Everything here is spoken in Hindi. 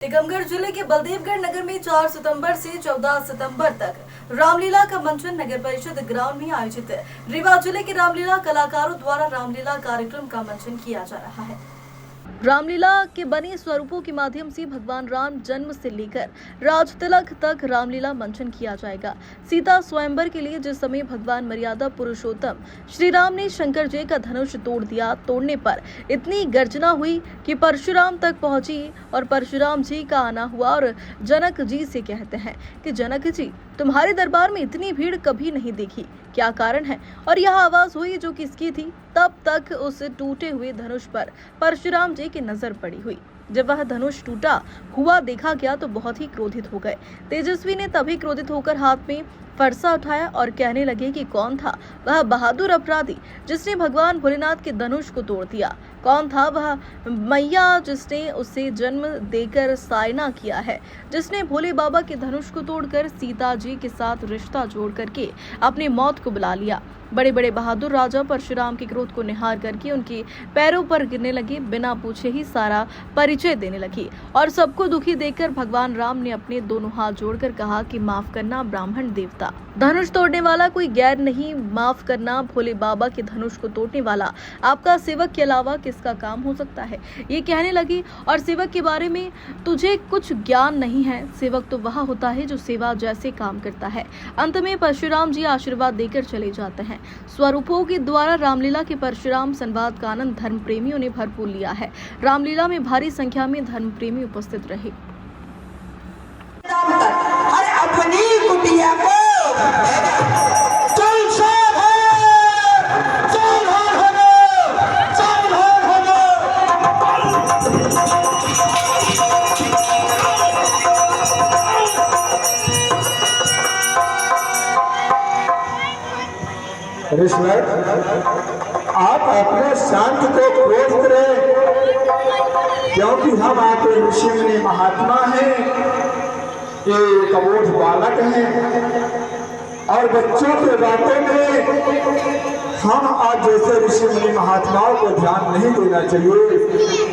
टीकमगढ़ जिले के बलदेवगढ़ नगर में 4 सितंबर से 14 सितंबर तक रामलीला का मंचन नगर परिषद ग्राउंड में आयोजित रीवा जिले के रामलीला कलाकारों द्वारा रामलीला कार्यक्रम का मंचन किया जा रहा है। रामलीला के बने स्वरूपों के माध्यम से भगवान राम जन्म से लेकर राज तिलक तक रामलीला मंचन किया जाएगा। सीता स्वयंवर के लिए जिस समय भगवान मर्यादा पुरुषोत्तम श्री राम ने शंकर जी का धनुष तोड़ दिया, तोड़ने पर इतनी गर्जना हुई कि परशुराम तक पहुंची और परशुराम जी का आना हुआ और जनक जी से कहते हैं कि जनक जी, तुम्हारे दरबार में इतनी भीड़ कभी नहीं देखी, क्या कारण है? और यह आवाज हुई जो किसकी थी। तब तक उस टूटे हुए धनुष पर परशुराम जी की नजर पड़ी हुई। जब वह धनुष टूटा हुआ देखा गया तो बहुत ही क्रोधित हो गए। तेजस्वी ने तभी क्रोधित होकर हाथ में फरसा उठाया और कहने लगे कि कौन था वह बहादुर अपराधी जिसने भगवान भोलेनाथ के धनुष को तोड़ दिया? कौन था वह मैया जिसने उसे जन्म देकर सायना किया है, जिसने भोले बाबा के धनुष को तोड़कर सीता जी के साथ रिश्ता जोड़ करके अपनी मौत को बुला लिया? बड़े बड़े बहादुर राजा परशुराम के क्रोध को निहार करके उनके पैरों पर गिरने लगे, बिना पूछे ही सारा परिचय देने लगी और सबको दुखी देखकर भगवान राम ने अपने दोनों हाथ जोड़कर कहा कि माफ करना ब्राह्मण देवता, धनुष तोड़ने वाला कोई गैर नहीं, माफ करना भोले बाबा के धनुष को तोड़ने वाला आपका सेवक के अलावा किसका काम हो सकता है? ये कहने लगी। और सेवक के बारे में तुझे कुछ ज्ञान नहीं है, सेवक तो वह होता है जो सेवा जैसे काम करता है। अंत में परशुराम जी आशीर्वाद देकर चले जाते हैं। स्वरूपों के द्वारा रामलीला के परशुराम संवाद का आनंद धर्म प्रेमियों ने भरपूर लिया है। रामलीला में भारी संख्या में धर्म प्रेमी उपस्थित रहे। अरे अपनी कुटिया को ऋषिवर, आप अपने शांत को क्रोध करें, क्योंकि हम आपके ऋषि मुनि महात्मा हैं, एक अबोध बालक हैं और बच्चों के बातों में हम आज जैसे ऋषि मुनि महात्माओं को ध्यान नहीं देना चाहिए।